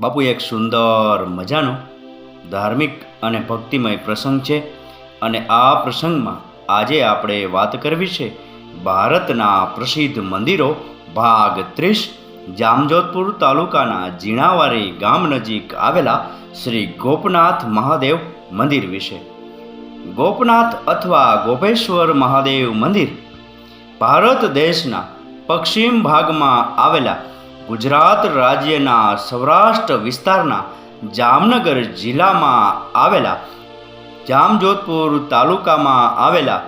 બાપુ, એક સુંદર મજાનો ધાર્મિક અને ભક્તિમય પ્રસંગ છે અને આ પ્રસંગમાં આજે આપણે વાત કરવી છે ભારતના પ્રસિદ્ધ મંદિરો ભાગ 30 જામજોધપુર તાલુકાના જીણાવારી ગામ નજીક આવેલા શ્રી ગોપનાથ મહાદેવ મંદિર વિશે. ગોપનાથ અથવા ગોપેશ્વર મહાદેવ મંદિર ભારત દેશના પશ્ચિમ ભાગમાં આવેલા ગુજરાત રાજ્યના સૌરાષ્ટ્ર વિસ્તારના જામનગર જિલ્લામાં આવેલા જામજોધપુર તાલુકામાં આવેલા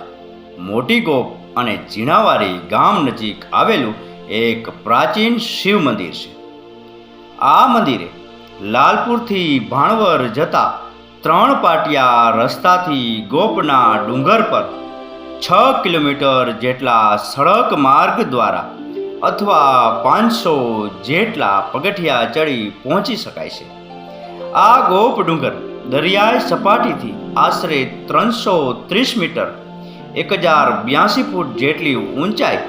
મોટી ગોપ અને જીણાવારી ગામ નજીક આવેલું એક પ્રાચીન શિવ મંદિર છે. આ મંદિરે લાલપુરથી ભાણવર જતા 3 પાટિયા રસ્તાથી ગોપના ડુંગર પર 6 કિલોમીટર જેટલા સડક માર્ગ દ્વારા અથવા 500 જેટલા પગથિયા ચડી પહોંચી શકાય છે. આ ગોપ ડુંગર દરિયાઈ સપાટીથી આશરે 330 મીટર 1082 ફૂટ જેટલી ઊંચાઈ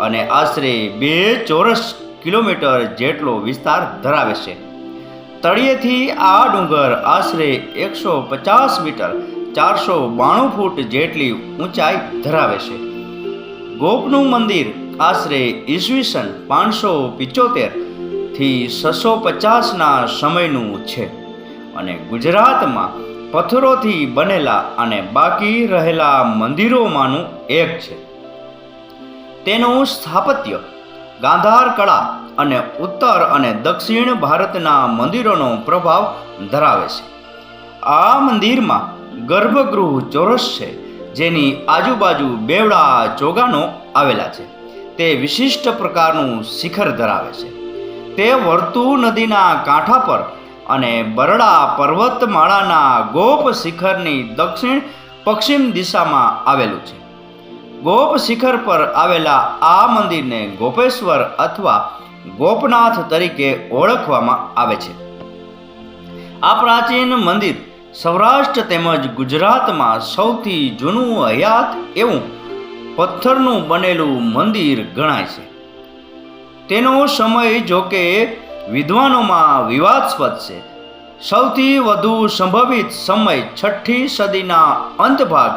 અને આશરે 2 ચોરસ કિલોમીટર જેટલો વિસ્તાર ધરાવે છે. તળિયેથી આ ડુંગર આશરે 150 મીટર 492 ફૂટ જેટલી ઊંચાઈ ધરાવે છે. ગોપનું મંદિર આશરે ઈસવીસન 575 થી 650ના સમયનું છે અને ગુજરાતમાં પથ્થરોથી બનેલા અને બાકી રહેલા મંદિરોમાંનું એક છે. તેનું સ્થાપત્ય ગાંધાર કળા અને ઉત્તર અને દક્ષિણ ભારતના મંદિરોનો પ્રભાવ ધરાવે છે. આ મંદિરમાં ગર્ભગૃહ ચોરસ છે, જેની આજુબાજુ બેવડા ચોગાનો આવેલા છે. તે વિશિષ્ટ પ્રકારનું શિખર ધરાવે છે. તે વર્તુ નદીના કાંઠા પર અને બરડા પર્વતમાળાના ગોપ શિખરની દક્ષિણ પશ્ચિમ દિશામાં આવેલું છે. ગોપ શિખર પર આવેલા આ મંદિરને ગોપેશ્વર અથવા ગોપનાથ તરીકે ઓળખવામાં આવે છે. આ પ્રાચીન મંદિર સૌરાષ્ટ્ર તેમજ ગુજરાતમાં સૌથી જૂનું હયાત એવું પથ્થરનું બનેલું મંદિર ગણાય છે. તેનો સમય જોકે વિદ્વાનોમાં વિવાદાસ્પદ છે. સૌથી વધુ સંભવિત સમય 6ઠી સદીના અંત ભાગ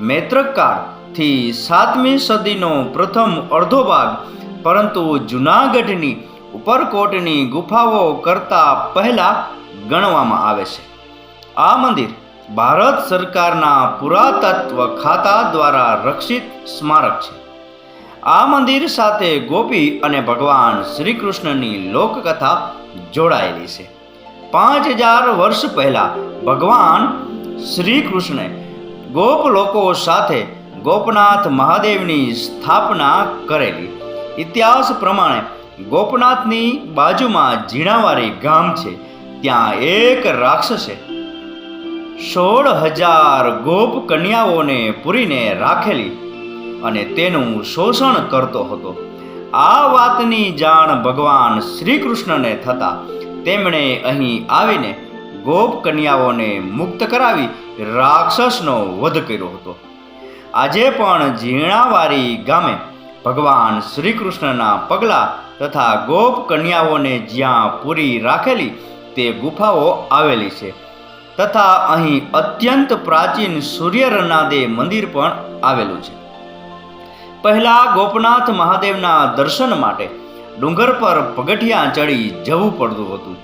મૈત્રકાળથી 7મી સદીનો પ્રથમ અડધો ભાગ, પરંતુ જૂનાગઢની ઉપરકોટની ગુફાઓ કરતાં પહેલા ગણવામાં આવે છે. આ મંદિર ભારત સરકારના પુરાતત્વ ખાતા દ્વારા રક્ષિત સ્મારક છે. આ મંદિર સાથે ગોપી અને ભગવાન શ્રી કૃષ્ણની લોકકથા જોડાયેલી છે. 5000 વર્ષ પહેલા ભગવાન શ્રી કૃષ્ણે ગોપ લોકો સાથે ગોપનાથ મહાદેવની સ્થાપના કરેલી. ઇતિહાસ પ્રમાણે ગોપનાથની બાજુમાં જીણાવારી ગામ છે. ત્યાં એક રાક્ષસે 16,000 ગોપ કન્યાઓને પૂરીને રાખેલી અને તેનું શોષણ કરતો હતો. આ વાતની જાણ ભગવાન શ્રી કૃષ્ણને થતાં તેમણે અહીં આવીને ગોપ કન્યાઓને મુક્ત કરાવી રાક્ષસનો વધ કર્યો હતો. આજે પણ જીણાવારી ગામે ભગવાન શ્રી કૃષ્ણના પગલાં તથા ગોપ કન્યાઓને જ્યાં પૂરી રાખેલી તે ગુફાઓ આવેલી છે તથા અહીં અત્યંત પ્રાચીન સૂર્યરનાદે મંદિર પણ આવેલું છે. પહેલા ગોપનાથ મહાદેવના દર્શન માટે ડુંગર પર પગથિયા ચડી જવું પડતું હતું.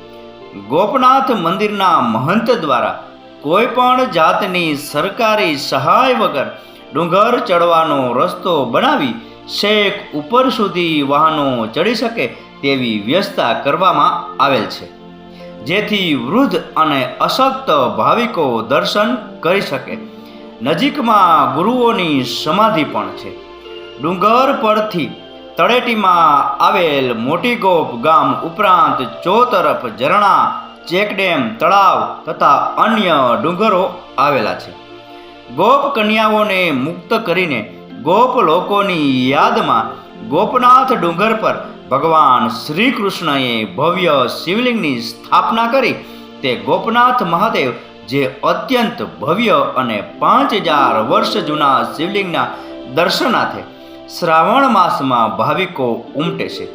ગોપનાથ મંદિરના મહંત દ્વારા કોઈ પણ જાતની સરકારી સહાય વગર ડુંગર ચડવાનો રસ્તો બનાવી છેક ઉપર સુધી વાહનો ચડી શકે તેવી વ્યવસ્થા કરવામાં આવેલ છે, જેથી વૃદ્ધ અને અશક્ત ભાવિકો દર્શન કરી શકે. નજીકમાં ગુરુઓની સમાધિ પણ છે. ડુંગર પરથી તળેટીમાં આવેલ મોટી ગોપ ગામ ઉપરાંત ચોતરફ ઝરણા, ચેકડેમ, તળાવ તથા અન્ય ડુંગરો આવેલા છે. ગોપ કન્યાઓને મુક્ત કરીને ગોપ લોકોની યાદમાં ગોપનાથ ડુંગર પર ભગવાન શ્રી કૃષ્ણએ ભવ્ય શિવલિંગની સ્થાપના કરી. તે ગોપનાથ મહાદેવ જે અત્યંત ભવ્ય અને 5000 વર્ષ જૂના શિવલિંગના દર્શનાર્થે શ્રાવણ માસમાં ભાવિકો ઉમટે છે.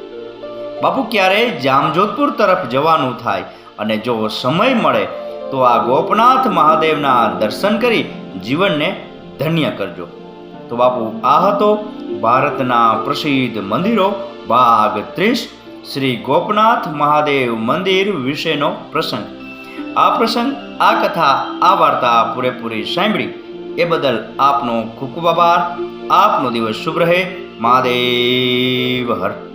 બાપુ, ક્યારેય જામજોધપુર તરફ જવાનું થાય અને જો સમય મળે તો આ ગોપનાથ મહાદેવના દર્શન કરી જીવનને ધન્ય કરજો. તો બાપુ, આ હતો ભારતના પ્રસિદ્ધ મંદિરો ભાગ 30 શ્રી ગોપનાથ મહાદેવ મંદિર વિશેનો પ્રસંગ. આ પ્રસંગ, આ કથા, આ વાર્તા પૂરેપૂરી સાંભળી એ બદલ આપનો ખૂબ ખૂબ આભાર. આપનો દિવસ શુભ રહે. મહાદેવ હર.